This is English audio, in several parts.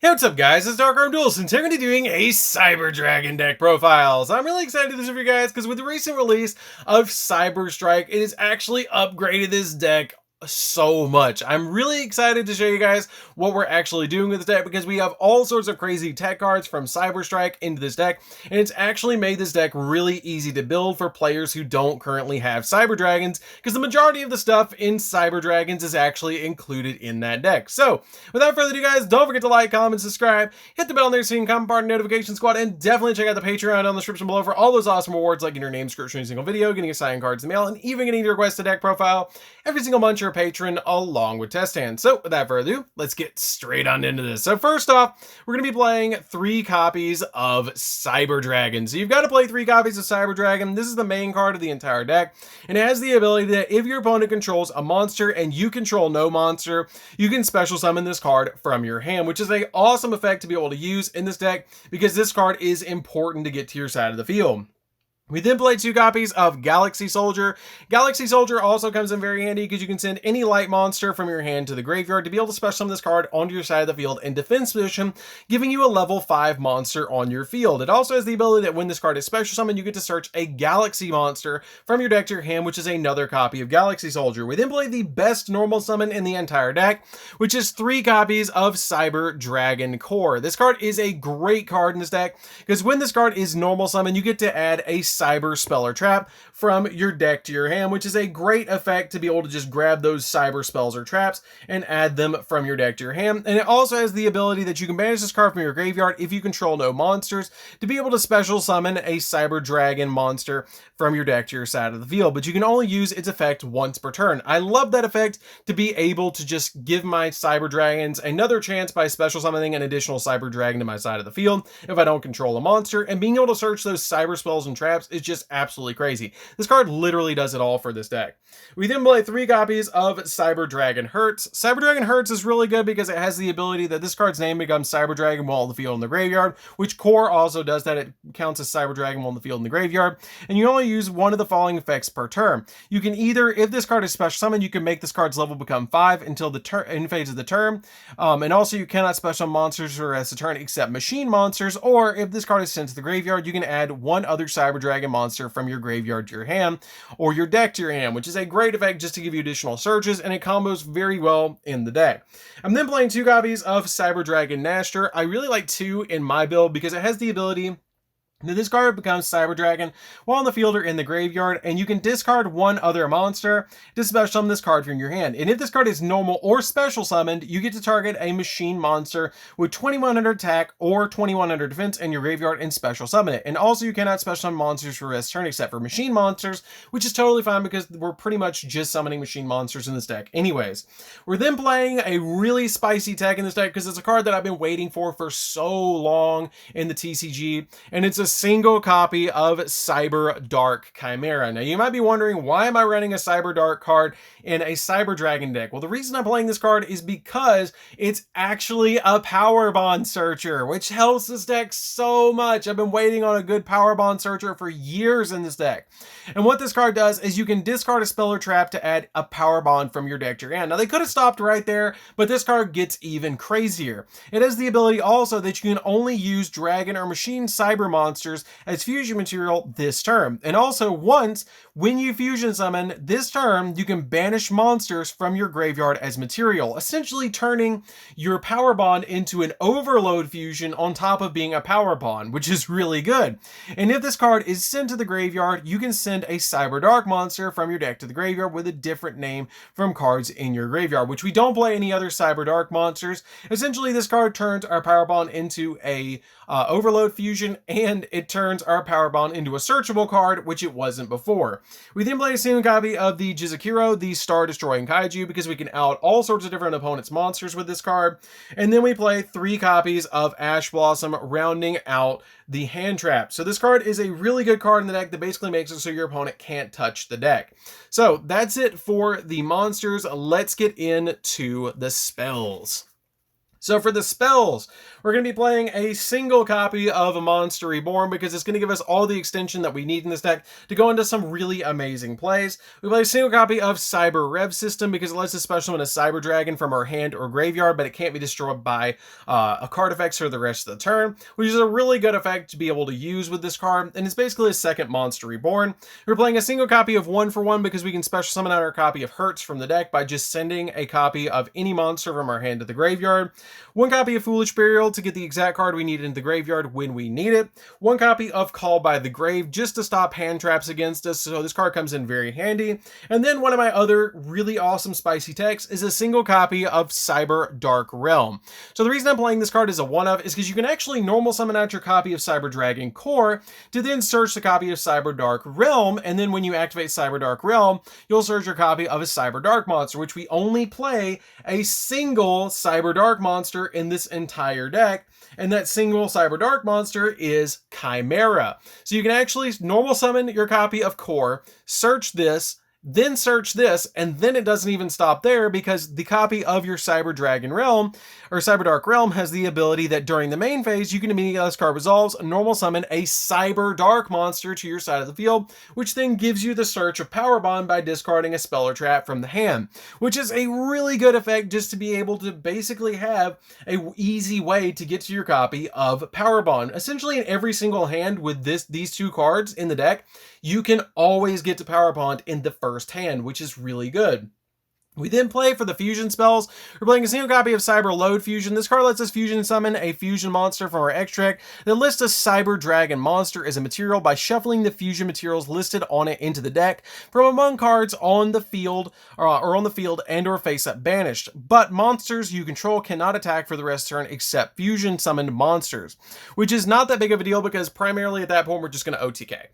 Hey, what's up guys, it's DarkArmedDuelist and today we're going to be doing a Cyber Dragon deck profile. So I'm really excited to do this with you guys because with the recent release of Cyber Strike, it has actually upgraded this deck so much. I'm really excited to show you guys what we're actually doing with this deck because we have all sorts of crazy tech cards from Cyber Strike into this deck, and it's actually made this deck really easy to build for players who don't currently have Cyber Dragons, because the majority of the stuff in Cyber Dragons is actually included in that deck. So without further ado guys, don't forget to like, comment, subscribe, hit the bell on there so you can comment, part, notification squad, and definitely check out the Patreon down in the description below for all those awesome rewards like getting your name description in a single video, getting assigned cards in the mail, and even getting to request a deck profile every single month you're a patron along with test hands. So without further ado, let's get straight on into this. So first off, we're going to be playing 3 copies of Cyber Dragon. So you've got to play 3 copies of Cyber Dragon. This is the main card of the entire deck, and it has the ability that if your opponent controls a monster and you control no monster, you can special summon this card from your hand, which is an awesome effect to be able to use in this deck because this card is important to get to your side of the field. We then played 2 copies of Galaxy Soldier. Galaxy Soldier also comes in very handy because you can send any light monster from your hand to the graveyard to be able to special summon this card onto your side of the field in defense position, giving you a level 5 monster on your field. It also has the ability that when this card is special summoned, you get to search a Galaxy monster from your deck to your hand, which is another copy of Galaxy Soldier. We then played the best normal summon in the entire deck, which is 3 copies of Cyber Dragon Core. This card is a great card in this deck because when this card is normal summon, you get to add a Cyber Spell or Trap from your deck to your hand, which is a great effect to be able to just grab those cyber spells or traps and add them from your deck to your hand. And it also has the ability that you can banish this card from your graveyard if you control no monsters to be able to special summon a Cyber Dragon monster from your deck to your side of the field, but you can only use its effect once per turn. I love that effect to be able to just give my Cyber Dragons another chance by special summoning an additional Cyber Dragon to my side of the field if I don't control a monster, and being able to search those cyber spells and traps is just absolutely crazy. This card literally does it all for this deck. We then play 3 copies of Cyber Dragon Hurts. Cyber Dragon Hurts is really good because it has the ability that this card's name becomes Cyber Dragon while on the field in the graveyard, which Core also does that. It counts as Cyber Dragon while on the field in the graveyard, and you only use one of the following effects per turn. You can either, if this card is special summoned, you can make this card's level become 5 until the end phase of the turn, and also you cannot special monsters for the rest of the turn except machine monsters, or if this card is sent to the graveyard, you can add one other Cyber Dragon monster from your graveyard to your hand or your deck to your hand, which is a great effect just to give you additional searches, and it combos very well in the deck. I'm then playing 2 copies of Cyber Dragon Nashter. I really like 2 in my build because it has the ability that this card becomes Cyber Dragon while on the field or in the graveyard, and you can discard one other monster to special summon this card from your hand. And if this card is normal or special summoned, you get to target a machine monster with 2100 attack or 2100 defense in your graveyard and special summon it. And also you cannot special summon monsters for rest turn except for machine monsters, which is totally fine because we're pretty much just summoning machine monsters in this deck anyways. We're then playing a really spicy tech in this deck because it's a card that I've been waiting for so long in the TCG, and it's a single copy of Cyber Dark Chimera. Now you might be wondering, why am I running a Cyber Dark card in a Cyber Dragon deck? Well, the reason I'm playing this card is because it's actually a Power Bond Searcher, which helps this deck so much. I've been waiting on a good Power Bond Searcher for years in this deck. And what this card does is you can discard a spell or trap to add a Power Bond from your deck to your hand. Now they could have stopped right there, but this card gets even crazier. It has the ability also that you can only use Dragon or Machine Cyber Monsters as fusion material this turn. And also once, when you fusion summon this turn, you can banish monsters from your graveyard as material, essentially turning your Power Bond into an overload fusion on top of being a Power Bond, which is really good. And if this card is sent to the graveyard, you can send a Cyber Dark monster from your deck to the graveyard with a different name from cards in your graveyard, which we don't play any other Cyber Dark monsters. Essentially, this card turns our Power Bond into a overload fusion, and it turns our Power Bond into a searchable card, which it wasn't before. We then play a single copy of the Jizukiro, the Star Destroying Kaiju, because we can out all sorts of different opponents' monsters with this card. And then we play 3 copies of Ash Blossom, rounding out the hand trap. So this card is a really good card in the deck that basically makes it so your opponent can't touch the deck. So that's it for the monsters. Let's get into the spells. So for the spells, we're going to be playing a single copy of a Monster Reborn because it's going to give us all the extension that we need in this deck to go into some really amazing plays. We play a single copy of Cyber Rev System because it lets us special summon a Cyber Dragon from our hand or graveyard, but it can't be destroyed by a card effect for the rest of the turn, which is a really good effect to be able to use with this card, and it's basically a second Monster Reborn. We're playing a single copy of 1-for-1 because we can special summon out our copy of Hertz from the deck by just sending a copy of any monster from our hand to the graveyard. One copy of Foolish Burial to get the exact card we need in the graveyard when we need it. One copy of Call by the Grave just to stop hand traps against us, so this card comes in very handy. And then one of my other really awesome spicy techs is a single copy of Cyber Dark Realm. So the reason I'm playing this card as a one-of is because you can actually normal summon out your copy of Cyber Dragon Core to then search the copy of Cyber Dark Realm, and then when you activate Cyber Dark Realm, you'll search your copy of a Cyber Dark monster, which we only play a single Cyber Dark monster in this entire deck, and that single Cyber Dark monster is Chimera. So you can actually normal summon your copy of Core, search this, then search this, and then it doesn't even stop there because the copy of your Cyber Dragon Realm or Cyber Dark Realm has the ability that during the main phase, you can immediately, as card resolves, normal summon a Cyber Dark monster to your side of the field, which then gives you the search of Power Bond by discarding a spell or trap from the hand, which is a really good effect just to be able to basically have a easy way to get to your copy of Power Bond. Essentially in every single hand with these two cards in the deck, you can always get to Power Bond in the first hand, which is really good. We then play for the fusion spells. We're playing a single copy of Cyber Load Fusion. This card lets us fusion summon a fusion monster from our extract that lists a Cyber Dragon monster as a material by shuffling the fusion materials listed on it into the deck from among cards on the field or on the field and or face up banished. But monsters you control cannot attack for the rest of the turn except fusion summoned monsters, which is not that big of a deal because primarily at that point we're just going to OTK.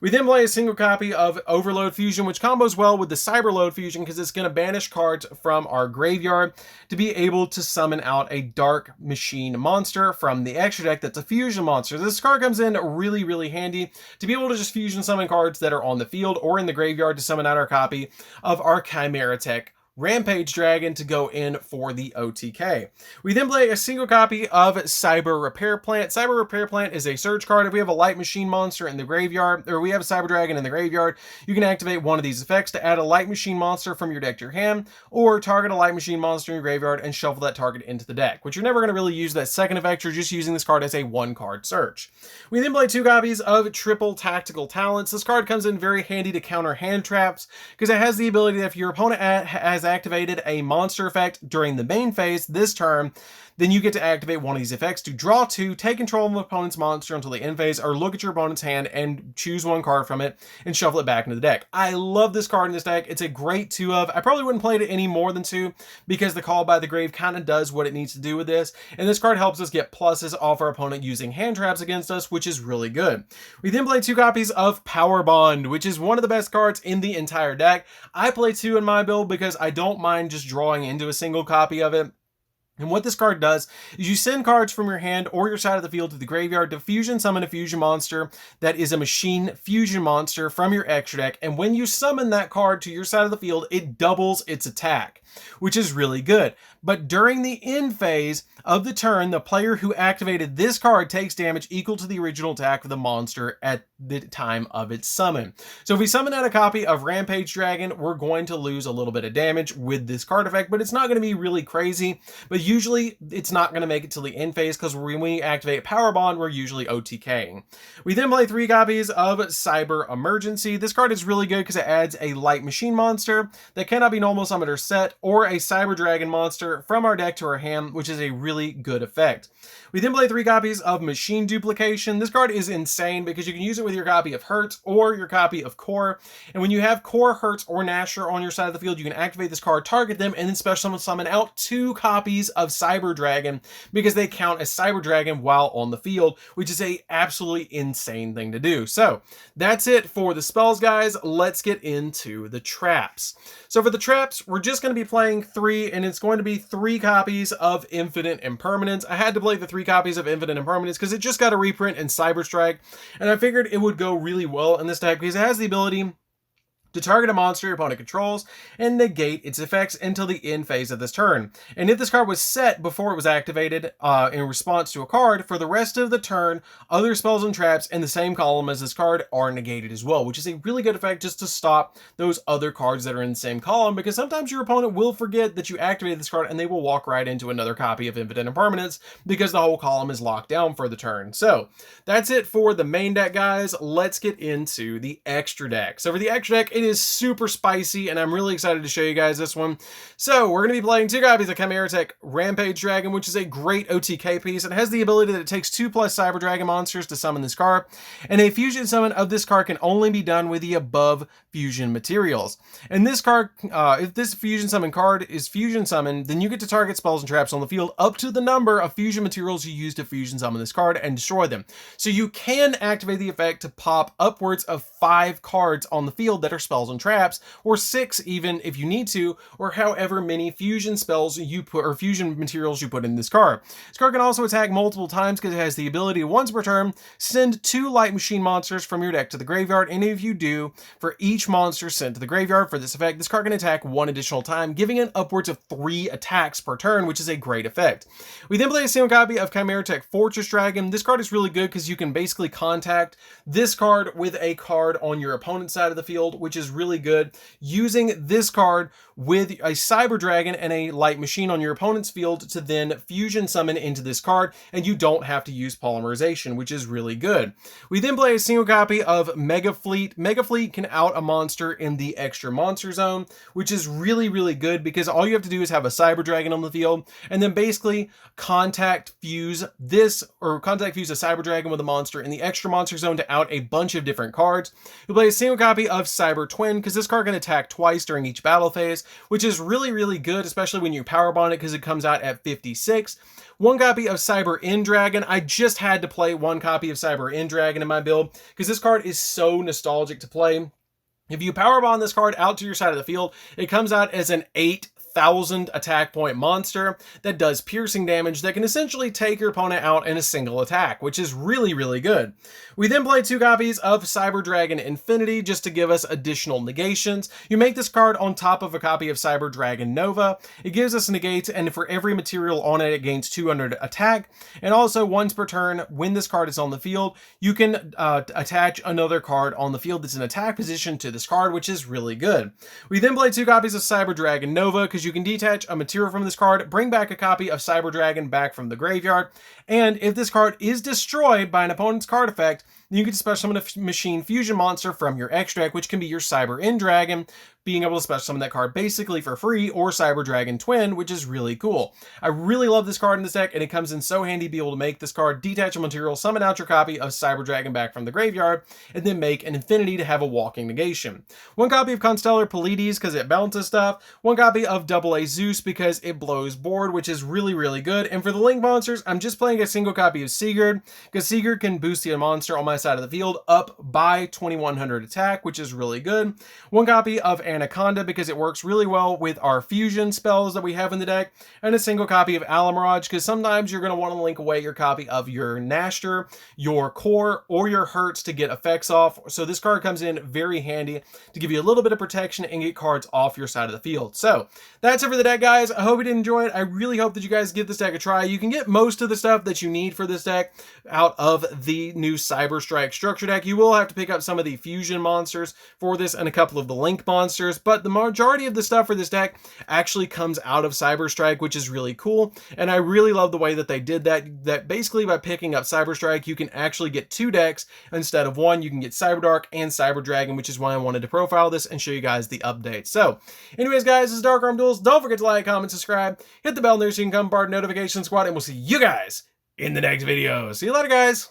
We then play a single copy of Overload Fusion, which combos well with the Cyber Load Fusion because it's going to banish cards from our graveyard to be able to summon out a Dark Machine monster from the extra deck that's a fusion monster. This card comes in really, really handy to be able to just fusion summon cards that are on the field or in the graveyard to summon out our copy of our Chimera Tech Rampage Dragon to go in for the OTK. We then play a single copy of Cyber Repair Plant. Cyber Repair Plant is a search card. If we have a Light Machine monster in the graveyard, or we have a Cyber Dragon in the graveyard, you can activate one of these effects to add a Light Machine monster from your deck to your hand, or target a Light Machine monster in your graveyard and shuffle that target into the deck, which you're never going to really use that second effect. You're just using this card as a one-card search. We then play two copies of Triple Tactical Talents. This card comes in very handy to counter hand traps because it has the ability that if your opponent has activated a monster effect during the main phase this turn, then you get to activate one of these effects to draw two, take control of an opponent's monster until the end phase, or look at your opponent's hand and choose one card from it and shuffle it back into the deck. I love this card in this deck. It's a great 2-of. I probably wouldn't play it any more than 2 because the Call by the Grave kind of does what it needs to do with this, and this card helps us get pluses off our opponent using hand traps against us, which is really good. We then play 2 copies of Power Bond, which is one of the best cards in the entire deck. I play 2 in my build because I don't mind just drawing into a single copy of it. And what this card does is you send cards from your hand or your side of the field to the graveyard to fusion summon a fusion monster that is a machine fusion monster from your extra deck. And when you summon that card to your side of the field, it doubles its attack, which is really good. But during the end phase of the turn, the player who activated this card takes damage equal to the original attack of the monster at the time of its summon. So if we summon out a copy of Rampage Dragon, we're going to lose a little bit of damage with this card effect, but it's not going to be really crazy. But usually it's not going to make it till the end phase because when we activate Power Bond, we're usually OTKing. We then play 3 copies of Cyber Emergency. This card is really good because it adds a Light Machine monster that cannot be normal summoned or set, or a Cyber Dragon monster from our deck to our hand, which is a really good effect. We then play 3 copies of Machine Duplication. This card is insane because you can use it with your copy of Hertz or your copy of Core. And when you have Core, Hertz, or Nasher on your side of the field, you can activate this card, target them, and then special summon out 2 copies of Cyber Dragon because they count as Cyber Dragon while on the field, which is a absolutely insane thing to do. So that's it for the spells, guys. Let's get into the traps. So for the traps, we're just going to be playing 3, and it's going to be 3 copies of Infinite Impermanence. I had to play the 3 copies of Infinite Impermanence because it just got a reprint in Cyber Strike, and I figured it would go really well in this deck because it has the ability to target a monster your opponent controls and negate its effects until the end phase of this turn. And if this card was set before it was activated in response to a card, for the rest of the turn, other spells and traps in the same column as this card are negated as well, which is a really good effect just to stop those other cards that are in the same column, because sometimes your opponent will forget that you activated this card and they will walk right into another copy of Impotent Impermanence because the whole column is locked down for the turn. So that's it for the main deck, guys. Let's get into the extra deck. So for the extra deck, it is super spicy, and I'm really excited to show you guys this one. So we're going to be playing 2 copies of Chimera Rampage Dragon, which is a great OTK piece. It has the ability that it takes 2+ Cyber Dragon monsters to summon this card, and a fusion summon of this card can only be done with the above fusion materials. And this card, if this fusion summon card is fusion summoned, then you get to target spells and traps on the field up to the number of fusion materials you use to fusion summon this card and destroy them. So you can activate the effect to pop upwards of 5 cards on the field that are spells and traps, or 6 even if you need to, or however many fusion spells you put, or fusion materials you put in this card. This card can also attack multiple times because it has the ability to once per turn send 2 light machine monsters from your deck to the graveyard, and if you do, for each monster sent to the graveyard for this effect, this card can attack 1 additional time, giving it upwards of 3 attacks per turn, which is a great effect. We then play a single copy of Chimera Fortress Dragon. This card is really good because you can basically contact this card with a card on your opponent's side of the field, which is really good. Using this card with a Cyber Dragon and a Light Machine on your opponent's field to then fusion summon into this card, and you don't have to use Polymerization, which is really good. We then play a single copy of Mega Fleet. Mega Fleet can out a monster in the extra monster zone, which is really, really good because all you have to do is have a Cyber Dragon on the field, and then basically contact fuse a Cyber Dragon with a monster in the extra monster zone to out a bunch of different cards. We play a single copy of Cyber Twin because this card can attack twice during each battle phase, which is really, really good, especially when you power bond it because it comes out at 56. 1 copy of Cyber End Dragon. I just had to play 1 copy of Cyber End Dragon in my build because this card is so nostalgic to play. If you power bond this card out to your side of the field, it comes out as an 8,000 attack point monster that does piercing damage that can essentially take your opponent out in a single attack, which is really, really good. We then play 2 copies of Cyber Dragon Infinity just to give us additional negations. You make this card on top of a copy of Cyber Dragon Nova. It gives us negates, and for every material on it, it gains 200 attack. And also, once per turn, when this card is on the field, you can attach another card on the field that's in attack position to this card, which is really good. We then play 2 copies of Cyber Dragon Nova because you can detach a material from this card, bring back a copy of Cyber Dragon back from the graveyard, and if this card is destroyed by an opponent's card effect, you can special summon a machine fusion monster from your extra deck, which can be your Cyber End Dragon, being able to special summon that card basically for free, or Cyber Dragon Twin, which is really cool. I really love this card in this deck, and it comes in so handy to be able to make this card detach a material, summon out your copy of Cyber Dragon back from the graveyard, and then make an Infinity to have a walking negation. 1 copy of Constellar Pleiades because it bounces stuff, 1 copy of AA Zeus because it blows board, which is really, really good. And for the Link monsters, I'm just playing a single copy of Sigurd because Sigurd can boost the monster on my side of the field up by 2100 attack, which is really good. 1 copy of Anaconda because it works really well with our fusion spells that we have in the deck, and a single copy of Alamirage because sometimes you're going to want to link away your copy of your Nashter, your Core, or your Hertz to get effects off. So this card comes in very handy to give you a little bit of protection and get cards off your side of the field. So that's it for the deck, guys. I hope you did enjoy it. I really hope that you guys give this deck a try. You can get most of the stuff that you need for this deck out of the new Cyber Strike structure deck. You will have to pick up some of the fusion monsters for this and a couple of the Link monsters, but the majority of the stuff for this deck actually comes out of Cyber Strike, which is really cool. And I really love the way that they did that basically by picking up Cyber Strike, you can actually get 2 decks instead of 1. You can get Cyberdark and Cyber Dragon, which is why I wanted to profile this and show you guys the updates. So anyways, guys, this is DarkArmedDuelist. Don't forget to like, comment, subscribe, hit the bell there so you can come part of the notification squad, and we'll see you guys in the next video. See you later, guys.